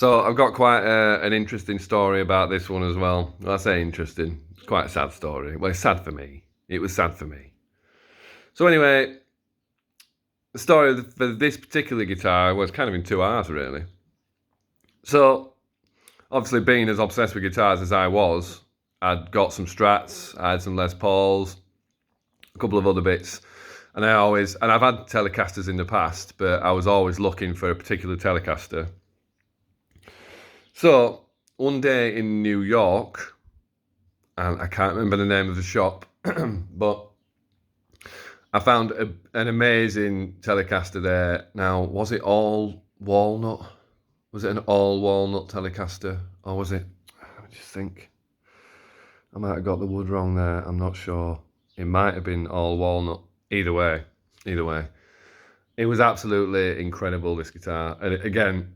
So I've got quite an interesting story about this one as well. Well, I say interesting. It's quite a sad story. Well, it's sad for me. It was sad for me. So anyway, the story for this particular guitar was kind of in two halves, really. So obviously, being as obsessed with guitars as I was, I'd got some Strats, I had some Les Pauls, a couple of other bits, and I've had Telecasters in the past, but I was always looking for a particular Telecaster. So one day in New York, and I can't remember the name of the shop, but I found an amazing Telecaster there. Now, was it all walnut? Was it an all walnut Telecaster, or was it? Let me just think. I might have got the wood wrong there. I'm not sure. It might have been all walnut. Either way, it was absolutely incredible, this guitar. And again,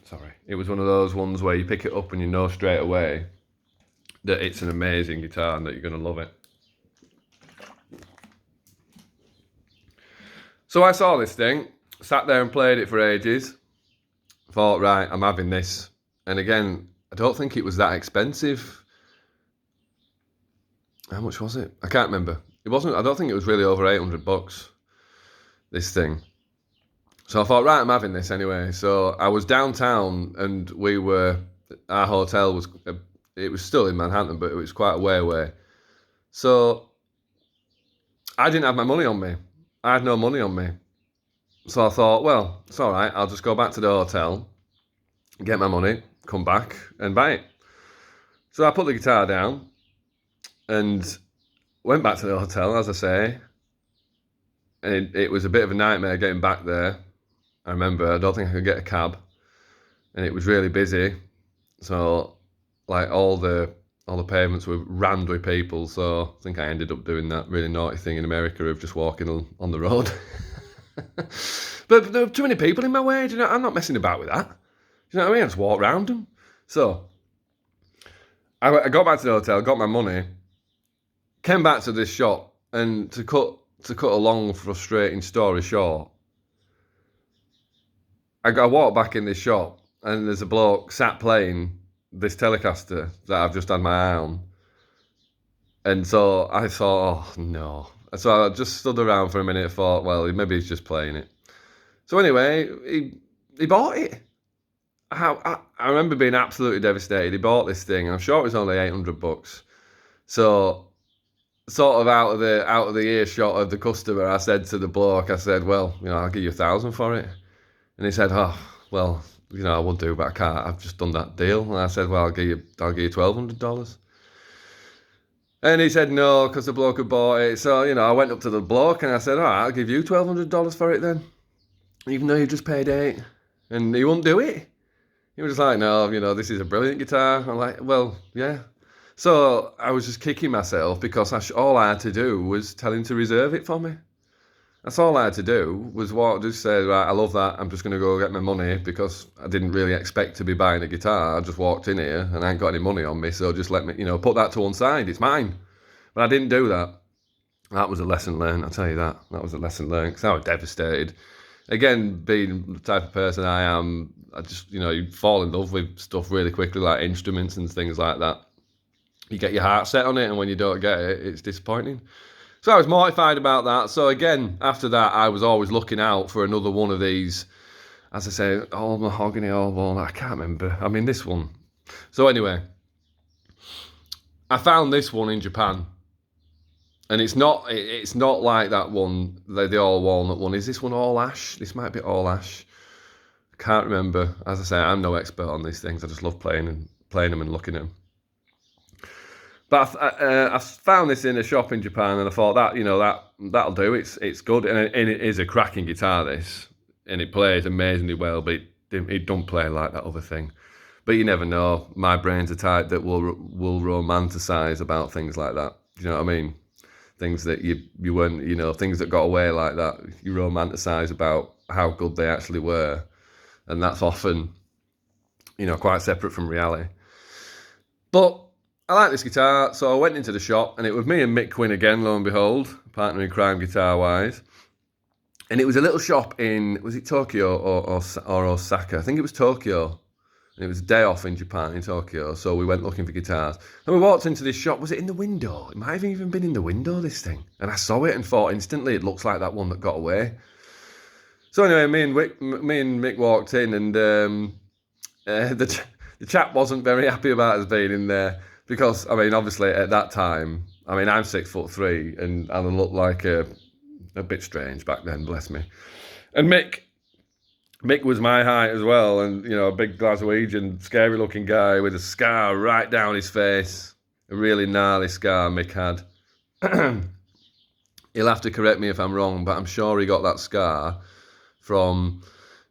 sorry, it was one of those ones where you pick it up and you know straight away that it's an amazing guitar and that you're going to love it. So I saw this thing, sat there and played it for ages. Thought, right, I'm having this. And again, I don't think it was that expensive. How much was it? I can't remember. It wasn't. I don't think it was really over $800, this thing. So I thought, right, I'm having this anyway. So I was downtown, and our hotel was, it was still in Manhattan, but it was quite a way away. So I didn't have my money on me. I had no money on me. So I thought, well, it's all right. I'll just go back to the hotel, get my money, come back and buy it. So I put the guitar down and went back to the hotel, as I say. And it was a bit of a nightmare getting back there. I remember, I don't think I could get a cab. And it was really busy. So, like, all the pavements were rammed with people. So I think I ended up doing that really naughty thing in America of just walking on the road. But there were too many people in my way. Do you know? I'm not messing about with that. Do you know what I mean? I just walked around them. So I got back to the hotel, got my money, came back to this shop, and to cut a long, frustrating story short, I walked back in this shop, and there's a bloke sat playing this Telecaster that I've just had my eye on. And so I thought, oh no. So I just stood around for a minute and thought, well, maybe he's just playing it. So anyway, he bought it. I remember being absolutely devastated. He bought this thing, and I'm sure it was only $800. So sort of out of the earshot of the customer, I said to the bloke, I said, well, I'll give you $1,000 for it. And he said, oh, well, I would do, but I can't. I've just done that deal. And I said, well, I'll give you $1,200. And he said no, because the bloke had bought it. So, I went up to the bloke and I said, all right, I'll give you $1,200 for it then, even though you just paid $8. And he wouldn't do it. He was just like, no, this is a brilliant guitar. I'm like, well, yeah. So I was just kicking myself because all I had to do was tell him to reserve it for me. That's all I had to do was just say, right, I love that. I'm just going to go get my money because I didn't really expect to be buying a guitar. I just walked in here and I ain't got any money on me. So just let me, put that to one side. It's mine. But I didn't do that. That was a lesson learned. I'll tell you that. That was a lesson learned because I was devastated. Again, being the type of person I am, I just, you fall in love with stuff really quickly, like instruments and things like that. You get your heart set on it, and when you don't get it, it's disappointing. So I was mortified about that. So again, after that, I was always looking out for another one of these. As I say, all mahogany, all walnut. I can't remember. I mean, this one. So anyway, I found this one in Japan. And it's not like that one, the all walnut one. Is this one all ash? This might be all ash. I can't remember. As I say, I'm no expert on these things. I just love playing them and looking at them. But I found this in a shop in Japan, and I thought that'll do. It's good, and it is a cracking guitar. This, and it plays amazingly well, but it don't play like that other thing. But you never know. My brain's a type that will romanticize about things like that. Do you know what I mean? Things that you weren't, things that got away like that. You romanticize about how good they actually were, and that's often, quite separate from reality. But I like this guitar, so I went into the shop, and it was me and Mick Quinn again, lo and behold, partner in crime guitar-wise. And it was a little shop in, was it Tokyo or Osaka? I think it was Tokyo. And it was a day off in Japan, in Tokyo, so we went looking for guitars. And we walked into this shop. Was it in the window? It might have even been in the window, this thing. And I saw it and thought instantly, it looks like that one that got away. So anyway, me and Mick walked in, and the chap wasn't very happy about us being in there because, I mean, obviously at that time, I mean, I'm 6'3", and I looked like a bit strange back then, bless me. And Mick was my height as well, and, you know, a big Glaswegian, scary-looking guy with a scar right down his face. A really gnarly scar Mick had. He'll have to correct me if I'm wrong, but I'm sure he got that scar from,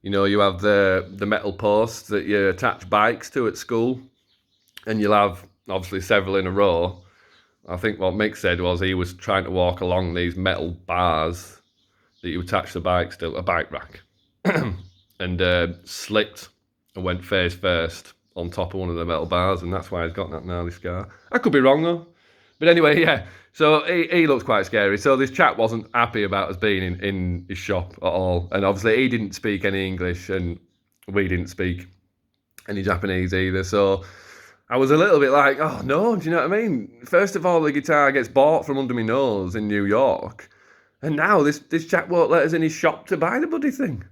you know, you have the metal posts that you attach bikes to at school, and you'll have, obviously, several in a row. I think what Mick said was he was trying to walk along these metal bars that you attach the bikes to, a bike rack, and slipped and went face first on top of one of the metal bars, and that's why he's got that gnarly scar. I could be wrong, though. But anyway, yeah, so he looks quite scary. So this chap wasn't happy about us being in his shop at all. And obviously he didn't speak any English, and we didn't speak any Japanese either. So I was a little bit like, oh no, do you know what I mean? First of all, the guitar gets bought from under my nose in New York. And now this chap won't let us in his shop to buy the bloody thing.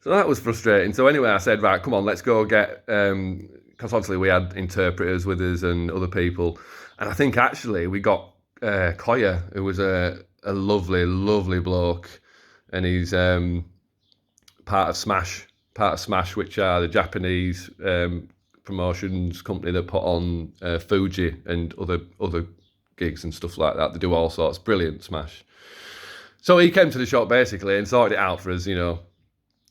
So that was frustrating. So anyway, I said, right, come on, let's go get, because obviously we had interpreters with us and other people. And I think actually we got Koya, who was a lovely, lovely bloke. And he's part of Smash, which are the Japanese promotions company that put on Fuji and other gigs and stuff like that. They do all sorts. Brilliant, Smash. So he came to the shop basically and sorted it out for us, you know,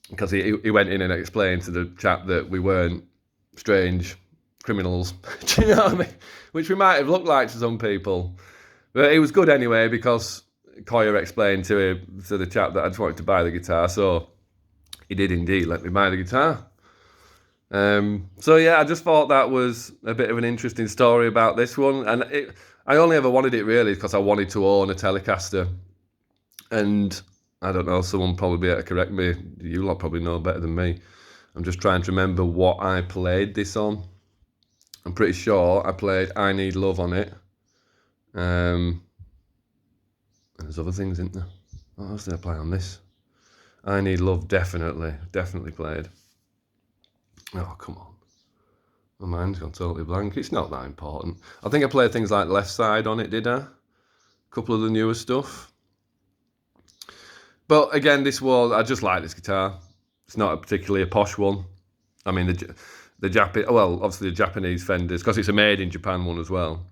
because he went in and explained to the chap that we weren't strange criminals. Do you know what I mean? Which we might have looked like to some people. But it was good anyway, because Koya explained to the chap that I just wanted to buy the guitar. So he did indeed let me buy the guitar. So yeah, I just thought that was a bit of an interesting story about this one. And I only ever wanted it really because I wanted to own a Telecaster. And I don't know, someone probably be able to correct me. You lot probably know better than me. I'm just trying to remember what I played this on. I'm pretty sure I played I Need Love on it. And there's other things, isn't there? What else did I play on this? I Need Love, definitely played. Oh, come on. My mind's gone totally blank. It's not that important. I think I played things like Left Side on it, did I? A couple of the newer stuff. But again, I just like this guitar. It's not particularly a posh one. I mean, obviously the Japanese Fenders, because it's a made in Japan one as well.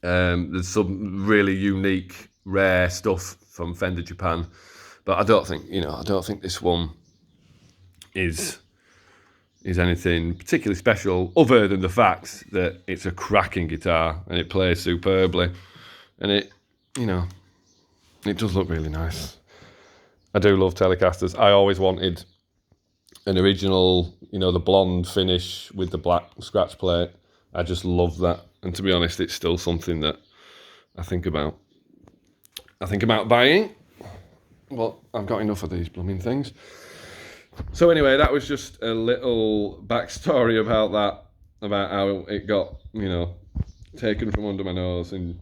There's some really unique, rare stuff from Fender Japan. But I don't think this one is anything particularly special, other than the fact that it's a cracking guitar and it plays superbly. And it does look really nice. I do love Telecasters. I always wanted an original, the blonde finish with the black scratch plate. I just love that. And to be honest, it's still something that I think about. Buying. Well, I've got enough of these blooming things. So anyway, that was just a little backstory about that, about how it got, taken from under my nose in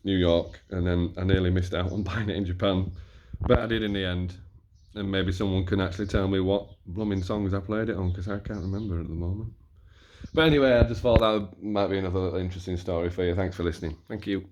New York, and then I nearly missed out on buying it in Japan. But I did in the end, and maybe someone can actually tell me what blooming songs I played it on, because I can't remember at the moment. But anyway, I just thought that might be another interesting story for you. Thanks for listening. Thank you.